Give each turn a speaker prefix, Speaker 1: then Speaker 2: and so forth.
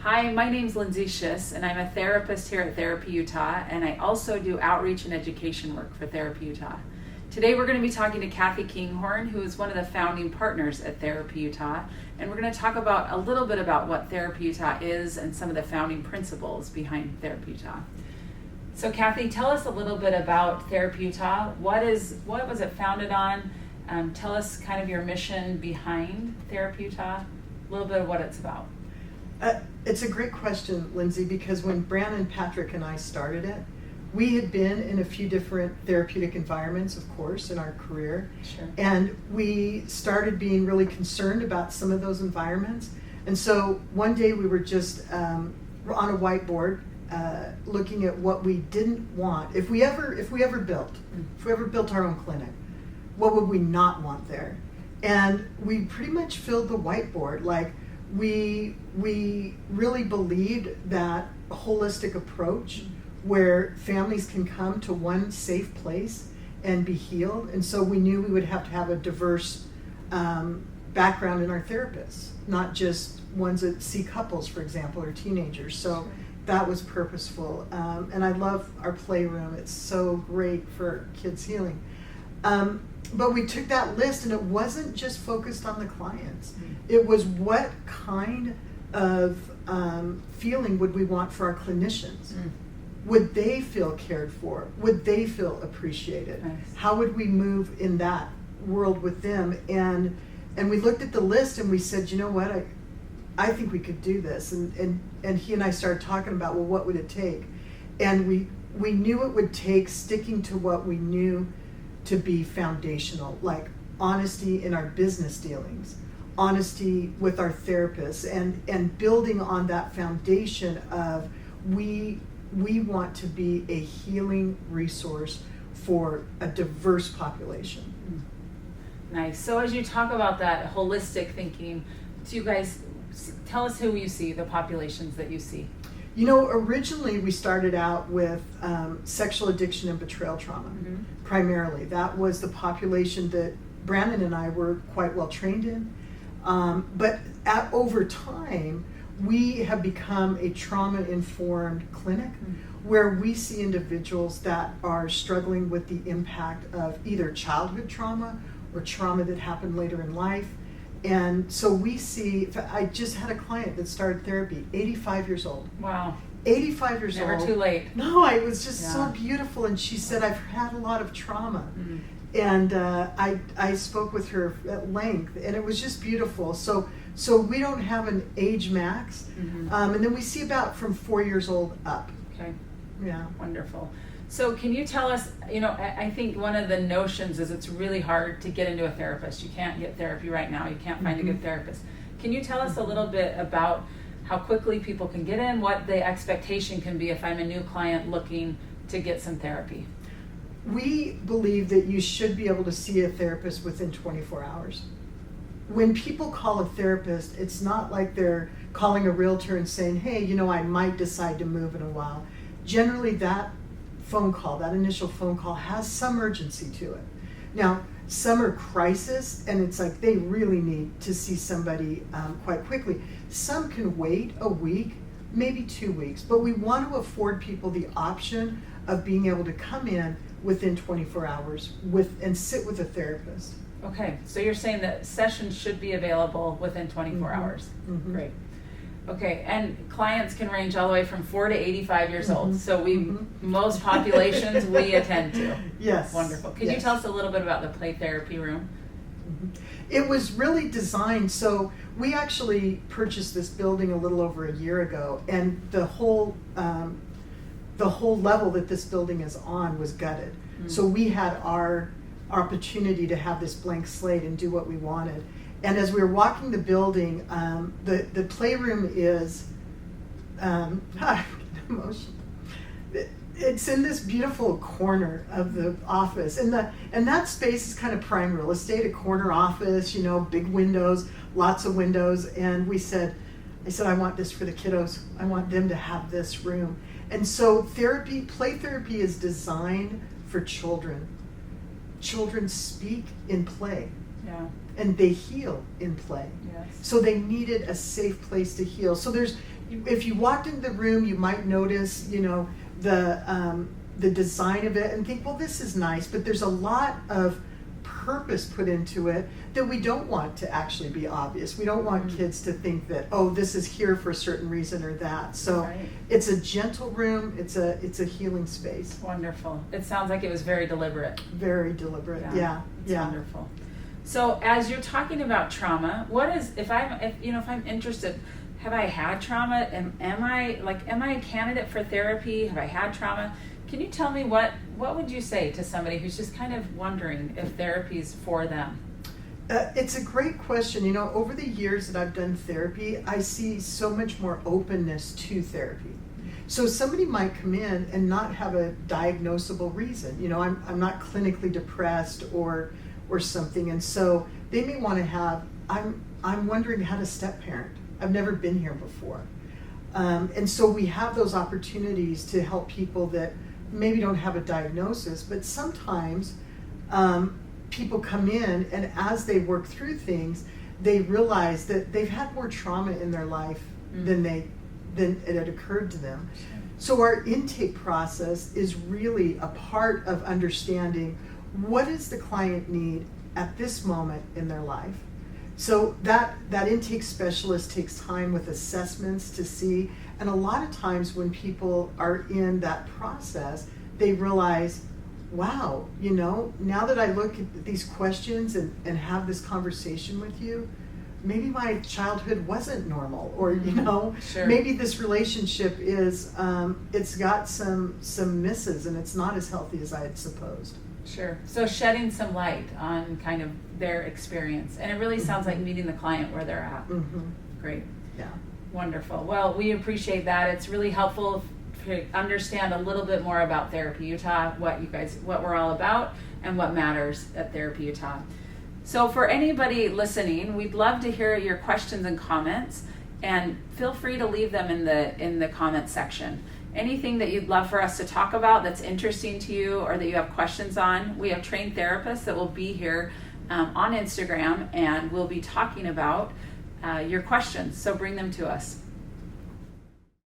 Speaker 1: Hi, my name's Lindsay Schiss, and I'm a therapist here at Therapy Utah, and I also do outreach and education work for Therapy Utah. Today we're going to be talking to Kathy Kinghorn, who is one of the founding partners at Therapy Utah, and we're going to talk about a little bit about what Therapy Utah is and some of the founding principles behind Therapy Utah. So Kathy, tell us a little bit about Therapy Utah. What was it founded on? Tell us kind of your mission behind Therapy Utah, a little bit of what it's about.
Speaker 2: It's a great question, Lindsay, because when Brandon, Patrick, and I started it, we had been in a few different therapeutic environments, of course, in our career.
Speaker 1: Sure.
Speaker 2: And we started being really concerned about some of those environments. And so one day we were just on a whiteboard looking at what we didn't want. If we ever built our own clinic, what would we not want there? And we pretty much filled the whiteboard. Like, we really believed that a holistic approach where families can come to one safe place and be healed. And so we knew we would have to have a diverse background in our therapists, not just ones that see couples, for example, or teenagers. So that was purposeful. And I love our playroom. It's so great for kids healing. But we took that list, and it wasn't just focused on the clients. It was what kind of feeling would we want for our clinicians? Would they feel cared for? Would they feel appreciated?
Speaker 1: Nice.
Speaker 2: How would we move in that world with them? And we looked at the list and we said, you know what, I think we could do this. And he and I started talking about, well, what would it take? And we knew it would take sticking to what we knew to be foundational, like honesty in our business dealings, honesty with our therapists, and building on that foundation of we want to be a healing resource for a diverse population.
Speaker 1: Nice. So as you talk about that holistic thinking, so you guys tell us who you see, the populations that you see.
Speaker 2: You know, originally we started out with sexual addiction and betrayal trauma, primarily. That was the population that Brandon and I were quite well trained in. But over time, we have become a trauma-informed clinic where we see individuals that are struggling with the impact of either childhood trauma or trauma that happened later in life. And so we see, I just had a client that started therapy, 85 years old.
Speaker 1: Wow.
Speaker 2: 85 years old.
Speaker 1: Never too late.
Speaker 2: No, it was just so beautiful. And she said, I've had a lot of trauma. And I spoke with her at length, and it was just beautiful. So we don't have an age max. And then we see about from 4 years old up.
Speaker 1: Okay.
Speaker 2: Yeah.
Speaker 1: Wonderful. So can you tell us, I think one of the notions is it's really hard to get into a therapist. You can't get therapy right now. You can't find a good therapist. Can you tell us a little bit about how quickly people can get in, what the expectation can be if I'm a new client looking to get some therapy?
Speaker 2: We believe that you should be able to see a therapist within 24 hours. When people call a therapist, it's not like they're calling a realtor and saying, hey, I might decide to move in a while. Generally, that phone call, that initial phone call, has some urgency to it. Now, some are crisis, and it's like they really need to see somebody quite quickly. Some can wait a week, maybe 2 weeks, but we want to afford people the option of being able to come in within 24 hours and sit with a therapist.
Speaker 1: Okay, so you're saying that sessions should be available within 24 hours. Great. Okay, and clients can range all the way from 4 to 85 years old. So most populations we attend to.
Speaker 2: Yes.
Speaker 1: Wonderful. Could you tell us a little bit about the play therapy room?
Speaker 2: It was really designed, so we actually purchased this building a little over a year ago, and the whole level that this building is on was gutted. So we had our opportunity to have this blank slate and do what we wanted. And as we were walking the building, the playroom is, I'm getting emotional. It's in this beautiful corner of the office, and that space is kind of prime real estate, a corner office, big windows, lots of windows. And I said, I want this for the kiddos. I want them to have this room. And so play therapy is designed for children. Children speak in play. And they heal in play.
Speaker 1: Yes.
Speaker 2: So they needed a safe place to heal. So there's if you walked into the room, you might notice, the design of it and think, well, this is nice, but there's a lot of purpose put into it that we don't want to actually be obvious. We don't want kids to think that, oh, this is here for a certain reason or that. So
Speaker 1: Right.
Speaker 2: it's a gentle room. It's a healing space.
Speaker 1: Wonderful. It sounds like it was very deliberate.
Speaker 2: Very deliberate. Yeah.
Speaker 1: It's
Speaker 2: Yeah.
Speaker 1: wonderful. So as you're talking about trauma, what is, if I'm interested, have I had trauma? Am I a candidate for therapy? Have I had trauma? Can you tell me what would you say to somebody who's just kind of wondering if therapy's for them?
Speaker 2: It's a great question. Over the years that I've done therapy, I see so much more openness to therapy. So somebody might come in and not have a diagnosable reason. I'm not clinically depressed or something, and so they may want to have. I'm wondering how to step parent. I've never been here before, and so we have those opportunities to help people that maybe don't have a diagnosis, but sometimes people come in, and as they work through things, they realize that they've had more trauma in their life than it had occurred to them. So our intake process is really a part of understanding what does the client need at this moment in their life. So that intake specialist takes time with assessments to see, and a lot of times when people are in that process, they realize, wow, now that I look at these questions and have this conversation with you, maybe my childhood wasn't normal, or
Speaker 1: Sure.
Speaker 2: maybe this relationship is it's got some misses and it's not as healthy as I had supposed.
Speaker 1: Sure. So shedding some light on kind of their experience. And it really sounds like meeting the client where they're at. Great.
Speaker 2: Yeah.
Speaker 1: Wonderful. Well, we appreciate that. It's really helpful to understand a little bit more about Therapy Utah, what we're all about, and what matters at Therapy Utah. So for anybody listening, we'd love to hear your questions and comments, and feel free to leave them in the comment section. Anything that you'd love for us to talk about that's interesting to you or that you have questions on, we have trained therapists that will be here on Instagram, and we'll be talking about your questions. So bring them to us.